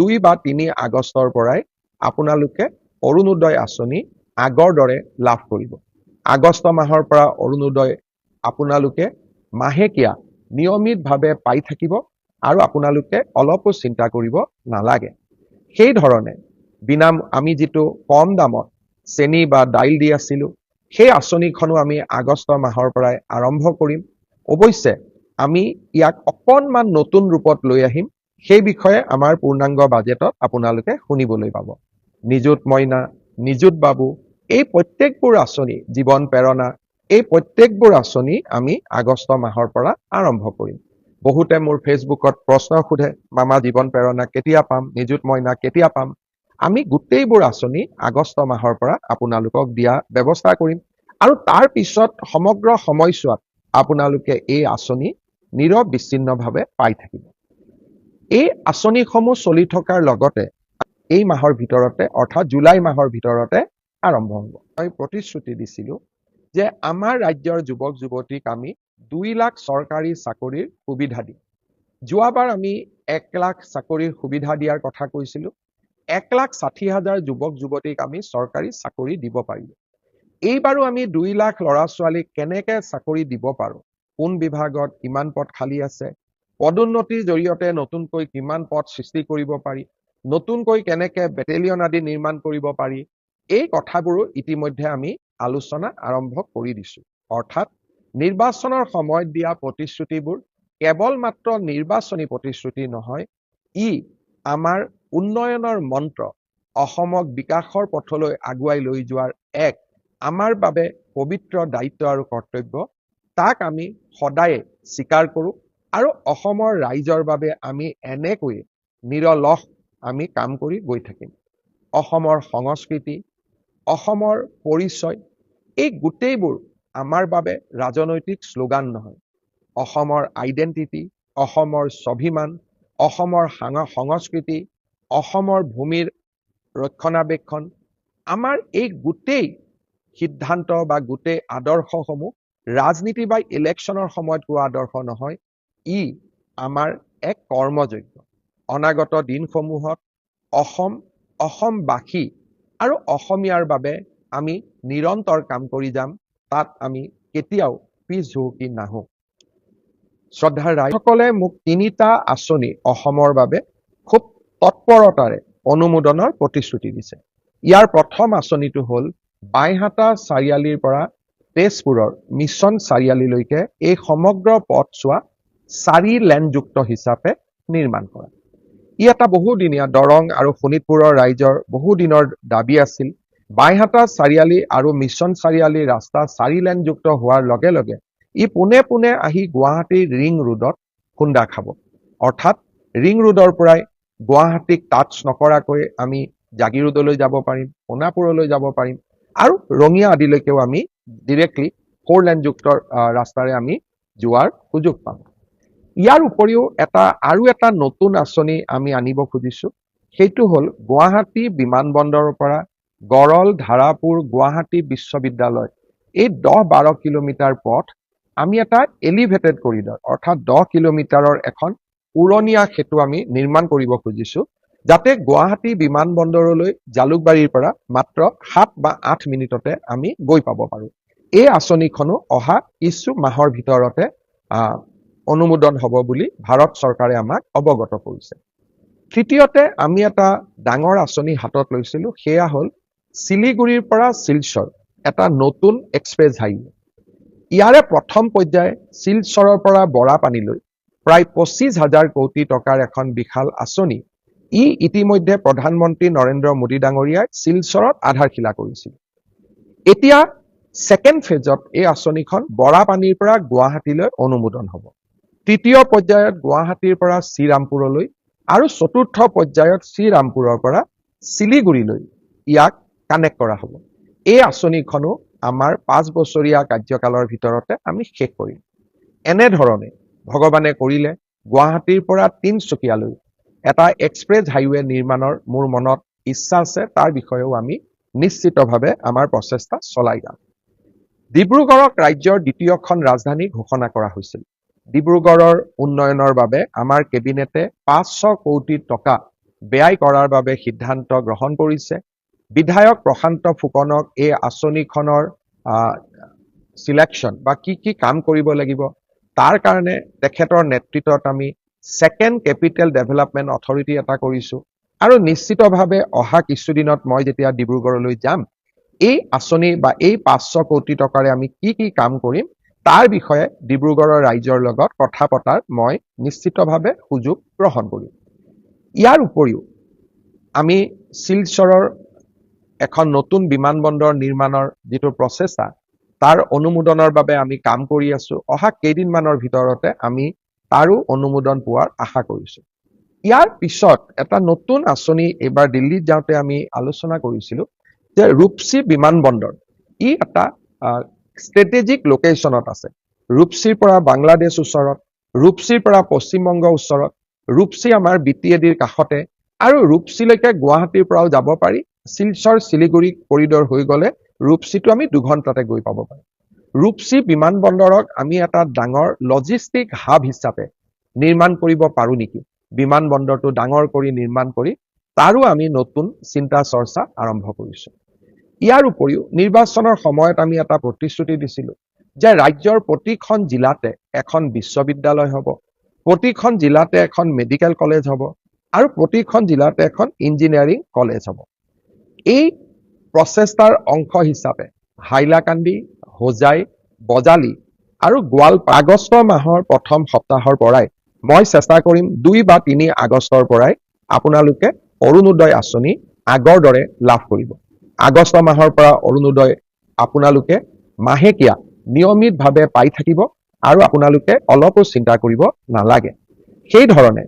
2 বা 3 আগষ্টৰ পৰাই আপোনালোকে অৰুণোদয় আঁচনি আগৰ দৰে লাভ কৰিব। আগষ্ট মাহৰ পৰা অৰুণোদয় আপোনালোকে মাহেকীয়া নিয়মিতভাৱে পাই থাকিব আৰু আপোনালোকে অলপো চিন্তা কৰিব নালাগে। সেই ধৰণে আমি যিটো কম দামত চেনি বা দাইল দি আছিলোঁ, সেই আঁচনিখনো আমি আগষ্ট মাহৰ পৰাই আৰম্ভ কৰিম। অৱশ্যে আমি ইয়াক অকণমান নতুন ৰূপত লৈ আহিম। সেই বিষয়ে আমাৰ পূৰ্ণাংগ বাজেটত আপোনালোকে শুনিবলৈ পাব। নিযুত মইনা, নিযুত বাবু, এই প্ৰত্যেকবোৰ আঁচনি, জীৱন প্ৰেৰণা, এই প্ৰত্যেকবোৰ আঁচনি আমি আগষ্ট মাহৰ পৰা আৰম্ভ কৰিম। বহুতে মোৰ ফেচবুকত প্ৰশ্ন সোধে, মামা জীৱন প্ৰেৰণা কেতিয়া পাম, নিযুত মইনা কেতিয়া পাম? আমি গোটেইবোৰ আঁচনি আগষ্ট মাহৰ পৰা আপোনালোকক দিয়া ব্যৱস্থা কৰিম আৰু তাৰ পিছত সমগ্ৰ সময়ছোৱাত আপোনালোকে এই আঁচনি নিৰবিচ্ছিন্নভাৱে পাই থাকিব। এই আঁচনিসমূহ চলি থকাৰ লগতে এই মাহৰ ভিতৰতে অৰ্থাৎ জুলাই মাহৰ ভিতৰতে আৰম্ভ হ'ব। মই প্ৰতিশ্ৰুতি দিছিলোঁ যে আমাৰ ৰাজ্যৰ যুৱক যুৱতীক আমি 2 লাখ চৰকাৰী চাকৰিৰ সুবিধা দিম। যোৱাবাৰ আমি 1 লাখ চাকৰিৰ সুবিধা দিয়াৰ কথা কৈছিলোঁ। 1,60,000 যুৱক যুৱতীক আমি চৰকাৰী চাকৰি দিব পাৰিলোঁ। এইবাৰো আমি 2 লাখ ল'ৰা ছোৱালীক কেনেকৈ চাকৰি দিব পাৰোঁ, কোন বিভাগত কিমান পদ খালী আছে, পদোন্নতিৰ জৰিয়তে নতুনকৈ কিমান পদ সৃষ্টি কৰিব পাৰি, নতুনকৈ কেনেকৈ বেটেলিয়ন আদি নিৰ্মাণ কৰিব পাৰি, এই কথাবোৰো ইতিমধ্যে আমি আলোচনা আৰম্ভ কৰি দিছোঁ। অৰ্থাৎ নিৰ্বাচনৰ সময়ত দিয়া প্ৰতিশ্ৰুতিবোৰ কেৱল মাত্ৰ নিৰ্বাচনী প্ৰতিশ্ৰুতি নহয়, ই আমাৰ উন্নয়নৰ মন্ত্ৰ, অসমক বিকাশৰ পথলৈ আগুৱাই লৈ যোৱাৰ এক আমাৰ বাবে পবিত্ৰ দায়িত্ব আৰু কৰ্তব্য। তাক আমি সদায়ে স্বীকাৰ কৰোঁ আৰু অসমৰ ৰাইজৰ বাবে আমি এনেকৈয়ে নিৰলস আমি কাম কৰি গৈ থাকিম। অসমৰ সংস্কৃতি, অসমৰ পৰিচয়, এই গোটেইবোৰ আমাৰ বাবে ৰাজনৈতিক শ্লোগান নহয়। অসমৰ আইডেণ্টিটি, অসমৰ স্বাভিমান, অসমৰ সংস্কৃতি, অসমৰ ভূমিৰ ৰক্ষণাবেক্ষণ, আমাৰ এই গোটেই সিদ্ধান্ত বা গোটেই আদৰ্শসমূহ ৰাজনীতি বা ইলেকশ্যনৰ সময়ত কোৱা আদৰ্শ নহয়, ই আমাৰ এক কৰ্মযজ্ঞ। অনাগত দিনসমূহত অসমবাসী আৰু অসমীয়াৰ বাবে আমি নিৰন্তৰ কাম কৰি যাম। তাত আমি কেতিয়াও পিছ হুহুকি নাহোঁ। শ্ৰদ্ধাৰ ৰাইজসকলে মোক 3টা আঁচনি অসমৰ বাবে খুব তৎপৰতাৰে অনুমোদনৰ প্ৰতিশ্ৰুতি দিছে। ইয়াৰ প্ৰথম আঁচনিটো হ'ল বাইহাটা চাৰিআলিৰ পৰা তেজপুৰৰ মিছন চাৰিআলিলৈকে এই সমগ্ৰ পথছোৱা 4 লেনযুক্ত হিচাপে নিৰ্মাণ কৰা। ই এটা বহুদিনীয়া দৰং আৰু শোণিতপুৰৰ ৰাইজৰ বহুদিনৰ দাবী আছিল। বাইহাটা চাৰিআলি আৰু মিছন চাৰিআলি ৰাস্তা 4 লেনযুক্ত হোৱাৰ লগে লগে ই পোনে পোনে আহি গুৱাহাটীৰ ৰিং ৰোডত খুন্দা খাব। অৰ্থাৎ ৰিং ৰোডৰ পৰাই গুৱাহাটীক টাচ নকৰাকৈ আমি জাগিৰোডলৈ যাব পাৰিম, সোণাপুৰলৈ যাব পাৰিম আৰু ৰঙিয়া আদিলৈকেও আমি ডিৰেক্টলি 4 লেনযুক্ত ৰাস্তাৰে আমি যোৱাৰ সুযোগ পাম। ইয়াৰ উপৰিও আৰু এটা নতুন আঁচনি আমি আনিব খুজিছোঁ। সেইটো হ'ল গুৱাহাটী বিমানবন্দৰৰ পৰা গড়ল, ধাৰাপুৰ, গুৱাহাটী বিশ্ববিদ্যালয়, এই 10-12 কিলোমিটাৰ পথ আমি এটা এলিভেটেড কৰিডৰ অৰ্থাৎ 10 কিলোমিটাৰৰ এখন উৰণীয়া সেতু আমি নিৰ্মাণ কৰিব খুজিছোঁ, যাতে গুৱাহাটী বিমানবন্দৰলৈ জালুকবাৰীৰ পৰা মাত্ৰ 7 বা 8 মিনিটতে আমি গৈ পাব পাৰোঁ। এই আঁচনিখনো অহা কিছু মাহৰ ভিতৰতে অনুমোদন হ'ব বুলি ভাৰত চৰকাৰে আমাক অৱগত কৰিছে। তৃতীয়তে আমি এটা ডাঙৰ আঁচনি হাতত লৈছিলোঁ, সেয়া হ'ল শিলিগুৰিৰ পৰা শিলচৰ এটা নতুন এক্সপ্ৰেছ হাইৱে। ইয়াৰে প্ৰথম পৰ্যায় শিলচৰৰ পৰা বৰাপানীলৈ প্ৰায় 25,000 কোটি টকাৰ এখন বিশাল আঁচনি। ই ইতিমধ্যে প্ৰধানমন্ত্ৰী নৰেন্দ্ৰ মোদী ডাঙৰীয়াই শিলচৰত আধাৰশিলা কৰিছিল। এতিয়া ছেকেণ্ড ফেজত এই আঁচনিখন বৰাপানীৰ পৰা গুৱাহাটীলৈ অনুমোদন হ'ব। তৃতীয় পৰ্যায়ত গুৱাহাটীৰ পৰা শ্ৰীৰামপুৰলৈ আৰু চতুৰ্থ পৰ্যায়ত শ্ৰীৰামপুৰৰ পৰা শিলিগুৰিলৈ ইয়াক কানেক্ট কৰা হ'ব। এই আঁচনিখনো আমাৰ 5 বছৰীয়া কাৰ্যকালৰ ভিতৰতে আমি শেষ কৰিম। এনেধৰণে ভগৱানে কৰিলে গুৱাহাটীৰ পৰা তিনচুকীয়ালৈ এটা এক্সপ্ৰেছ হাইৱে নিৰ্মাণৰ মোৰ মনত ইচ্ছা আছে। তাৰ বিষয়েও আমি নিশ্চিতভাৱে আমাৰ প্ৰচেষ্টা চলাই যাম। ডিব্ৰুগড়ক ৰাজ্যৰ দ্বিতীয়খন ৰাজধানী ঘোষণা কৰা হৈছিল। ডিব্ৰুগড়ৰ উন্নয়নৰ বাবে আমাৰ কেবিনেটে 500 কোটি টকা ব্যয় কৰাৰ বাবে সিদ্ধান্ত গ্ৰহণ কৰিছে। বিধায়ক প্ৰশান্ত ফুকনক এই আঁচনিখনৰ সিলেকশ্যন বা কি কাম কৰিব লাগিব তাৰ কাৰণে তেখেতৰ নেতৃত্বত আমি সেকেন্ড কেপিটেল ডেভেলপমেন্ট অথৰিটি এটা কৰিছো আৰু নিশ্চিতভাৱে অহা কিছুদিনত মই যেতিয়া ডিব্ৰুগড়লৈ যাম এই আঁচনি বা এই 500 কোটি টকাৰে আমি কি কাম কৰিম তাৰ বিষয়ে ডিব্ৰুগড়ৰ ৰাইজৰ লগত কথা পতাৰ মই নিশ্চিতভাৱে সুযোগ গ্ৰহণ কৰিম। ইয়াৰ উপৰিও আমি শিলচৰৰ এখন নতুন বিমানবন্দৰ নিৰ্মাণৰ যিটো প্ৰচেষ্টা তাৰ অনুমোদনৰ বাবে আমি কাম কৰি আছো। অহা কেইদিনমানৰ ভিতৰতে আমি তাৰো অনুমোদন পোৱাৰ আশা কৰিছো। ইয়াৰ পিছত এটা নতুন আঁচনি এবাৰ দিল্লীত যাওঁতে আমি আলোচনা কৰিছিলো যে ৰূপসী বিমানবন্দৰ ই এটা ষ্ট্ৰেটেজিক লোকেশ্যনত আছে। ৰূপসীৰ পৰা বাংলাদেশ ওচৰত, ৰূপসীৰ পৰা পশ্চিমবংগ ওচৰত, ৰূপসী আমাৰ BTADৰ কাষতে আৰু ৰূপসীলৈকে গুৱাহাটীৰ পৰাও যাব পাৰি। শিলচৰ শিলিগুৰি কৰিডৰ হৈ গলে ৰূপসীটো আমি 2 ঘণ্টাতে গৈ পাব পাৰোঁ। ৰূপসী বিমানবন্দৰক আমি এটা ডাঙৰ লজিষ্টিক হাব হিচাপে নিৰ্মাণ কৰিব পাৰো নেকি, বিমানবন্দৰটো ডাঙৰ কৰি নিৰ্মাণ কৰি তাৰো আমি নতুন চিন্তা চৰ্চা আৰম্ভ কৰিছো। ইয়াৰ উপৰিও নিৰ্বাচনৰ সময়ত আমি এটা প্ৰতিশ্ৰুতি দিছিলো যে ৰাজ্যৰ প্ৰতিখন জিলাতে এখন বিশ্ববিদ্যালয় হ'ব, প্ৰতিখন জিলাতে এখন মেডিকেল কলেজ হ'ব আৰু প্ৰতিখন জিলাতে এখন ইঞ্জিনিয়াৰিং কলেজ হ'ব। এই প্ৰচেষ্টাৰ অংশ হিচাপে হাইলাকান্দি, হোজাই, বজালি আৰু গোৱালপাৰা আগষ্ট মাহৰ প্ৰথম সপ্তাহৰ পৰাই মই চেষ্টা কৰিম 2 বা 3 আগষ্টৰ পৰাই আপোনালোকে অৰুণোদয় আঁচনি আগৰ দৰে লাভ কৰিব। আগষ্ট মাহৰ পৰা অৰুণোদয় আপোনালোকে মাহেকীয়া নিয়মিতভাৱে পাই থাকিব আৰু আপোনালোকে অলপো চিন্তা কৰিব নালাগে। সেই ধৰণে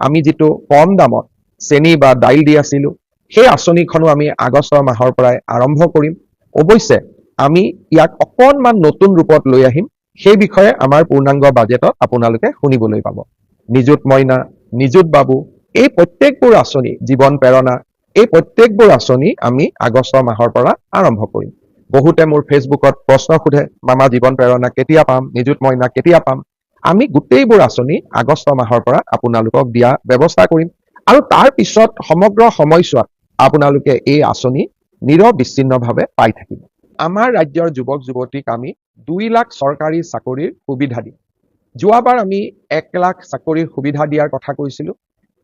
আমি যিটো কম দামত চেনি বা দাইল দি আছিলো সেই আঁচনিখনো আমি আগষ্ট মাহৰ পৰাই আৰম্ভ কৰিম। অৱশ্যে আমি ইয়াক অকণমান নতুন ৰূপত লৈ আহিম, সেই বিষয়ে আমাৰ পূৰ্ণাংগ বাজেটত আপোনালোকে শুনিবলৈ পাব। নিযুত মইনা, নিযুত বাবু এই প্ৰত্যেকবোৰ আঁচনি, জীৱন প্ৰেৰণা এই প্ৰত্যেকবোৰ আঁচনি আমি আগষ্ট মাহৰ পৰা আৰম্ভ কৰিম। বহুতে মোৰ ফেচবুকত প্ৰশ্ন সোধে, মামা জীৱন প্ৰেৰণা কেতিয়া পাম, নিযুত মইনা কেতিয়া পাম? আমি গোটেইবোৰ আঁচনি আগষ্ট মাহৰ পৰা আপোনালোকক দিয়া ব্যৱস্থা কৰিম আৰু তাৰ পিছত সমগ্ৰ সময়ছোৱাত আপোনালোকে এই আঁচনি নিৰবিচ্ছিন্নভাৱে পাই থাকিব। আমাৰ ৰাজ্যৰ যুৱক যুৱতীক আমি 2 লাখ চৰকাৰী চাকৰিৰ সুবিধা দিম। যোৱাবাৰ আমি 1 লাখ চাকৰিৰ সুবিধা দিয়াৰ কথা কৈছিলো।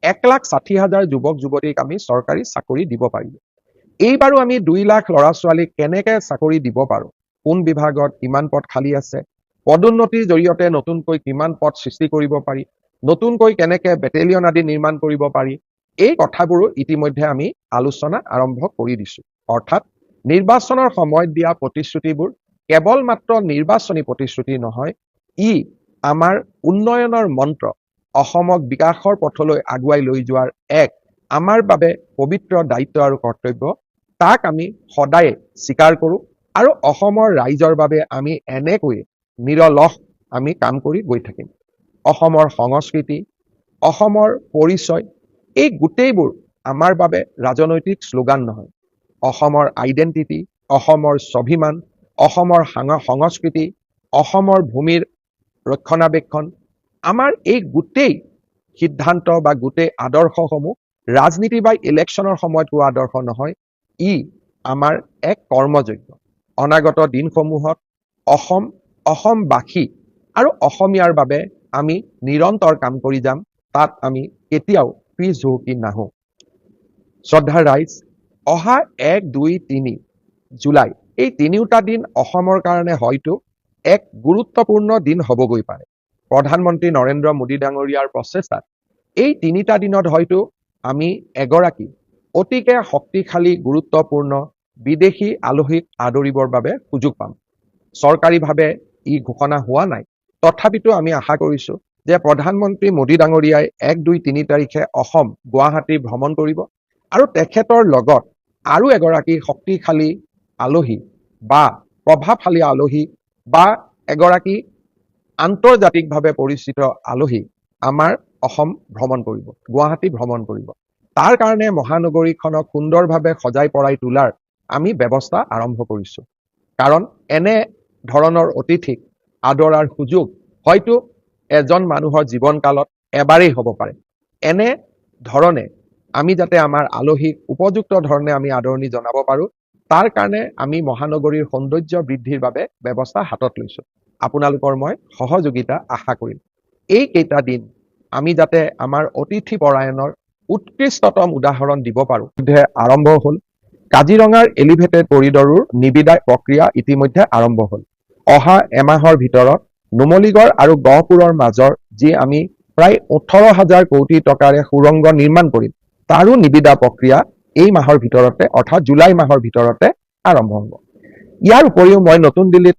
1,60,000 যুৱক যুৱতীক আমি চৰকাৰী চাকৰি দিব পাৰিলো। এইবাৰো আমি 2 লাখ ল'ৰা ছোৱালীক কেনেকে চাকৰি দিব পাৰো, কোন বিভাগত কিমান পদ খালী আছে, পদোন্নতিৰ জৰিয়তে নতুনকৈ কিমান পদ সৃষ্টি কৰিব পাৰি, নতুনকৈ কেনেকে বেটেলিয়ন আদি নিৰ্মাণ কৰিব পাৰি, এই কথাবোৰো ইতিমধ্যে আমি আলোচনা আৰম্ভ কৰি দিছো। অৰ্থাৎ নিৰ্বাচনৰ সময়ত দিয়া প্ৰতিশ্ৰুতিবোৰ কেৱল মাত্ৰ নিৰ্বাচনী প্ৰতিশ্ৰুতি নহয়, ই আমাৰ উন্নয়নৰ মন্ত্ৰ, অসমক বিকাশৰ পথলৈ আগুৱাই লৈ যোৱাৰ এক আমাৰ বাবে পবিত্ৰ দায়িত্ব আৰু কৰ্তব্য। তাক আমি সদায় স্বীকাৰ কৰো আৰু অসমৰ ৰাইজৰ বাবে আমি এনেকৈ নিৰলস আমি কাম কৰি গৈ থাকিম। অসমৰ সংস্কৃতি, অসমৰ পৰিচয় এই গোটেইবোৰ আমাৰ বাবে ৰাজনৈতিক শ্লোগান নহয়। অসমৰ আইডেন্টিটি, অসমৰ স্বাভিমান, অসমৰ সংস্কৃতি, অসমৰ ভূমিৰ ৰক্ষণাবেক্ষণ, আমাৰ এই গোটেই সিদ্ধান্ত বা গোটেই আদৰ্শসমূহ ৰাজনীতি বা ইলেকশ্যনৰ সময়ত হোৱা আদৰ্শ নহয়, ই আমাৰ এক কৰ্মযজ্ঞ। অনাগত দিনসমূহত অসমবাসী আৰু অসমীয়াৰ বাবে আমি নিৰন্তৰ কাম কৰি যাম, তাত আমি কেতিয়াও পিছ হুহুকি নাহো। শ্ৰদ্ধাৰ ৰাইজ, অহা 1, 2, 3 জুলাই এই 3টা দিন অসমৰ কাৰণে হয়তো এক গুৰুত্বপূৰ্ণ দিন হ'বগৈ পাৰে। প্ৰধানমন্ত্ৰী নৰেন্দ্ৰ মোদী ডাঙৰীয়াৰ প্ৰচেষ্টাত এই 3টা দিনত হয়তো আমি এগৰাকী অতিকে শক্তিশালী গুৰুত্বপূৰ্ণ বিদেশী আলহীক আদৰিবৰ বাবে সুযোগ পাম। চৰকাৰীভাৱে ই ঘোষণা হোৱা নাই, তথাপিতো আমি আশা কৰিছো যে প্ৰধানমন্ত্ৰী মোদী ডাঙৰীয়াই 1, 2, 3 তাৰিখে অসম গুৱাহাটী ভ্ৰমণ কৰিব আৰু তেখেতৰ লগত আৰু এগৰাকী শক্তিশালী আলহী বা প্ৰভাৱশালী আলহী বা এগৰাকী আন্তৰ্জাতিকভাৱে পৰিচিত আলহী আমাৰ অসম ভ্ৰমণ কৰিব, গুৱাহাটী ভ্ৰমণ কৰিব। তাৰ কাৰণে মহানগৰীখনক সুন্দৰভাৱে সজাই পৰাই তোলাৰ আমি ব্যৱস্থা আৰম্ভ কৰিছো। কাৰণ এনে ধৰণৰ অতিথিক আদৰাৰ সুযোগ হয়তো এজন মানুহৰ জীৱন কালত এবাৰেই হ'ব পাৰে। এনে ধৰণে আমি যাতে আমাৰ আলহীক উপযুক্ত ধৰণে আমি আদৰণি জনাব পাৰোঁ, তাৰ কাৰণে আমি মহানগৰীৰ সৌন্দৰ্য বৃদ্ধিৰ বাবে ব্যৱস্থা হাতত লৈছোঁ। আপোনালোকৰ মই সহযোগিতা আশা কৰিম। এইকেইটা দিন আমি যাতে আমাৰ অতিথি পৰায়ণৰ উৎকৃষ্টতম উদাহৰণ দিব পাৰোঁ। আৰম্ভ হ'ল কাজিৰঙাৰ এলিভেটেড কৰিডৰৰ নিবিদা প্ৰক্ৰিয়া ইতিমধ্যে আৰম্ভ হ'ল। অহা এমাহৰ ভিতৰত নুমলীগড় আৰু গহপুৰৰ মাজৰ যি আমি প্ৰায় 18,000 কোটি টকাৰে সুৰংগ নিৰ্মাণ কৰিম, তাৰো নিবিদা প্ৰক্ৰিয়া এই মাহৰ ভিতৰতে অৰ্থাৎ জুলাই মাহৰ ভিতৰতে আৰম্ভ হ'ব। ইয়াৰ উপৰিও মই নতুন দিল্লীত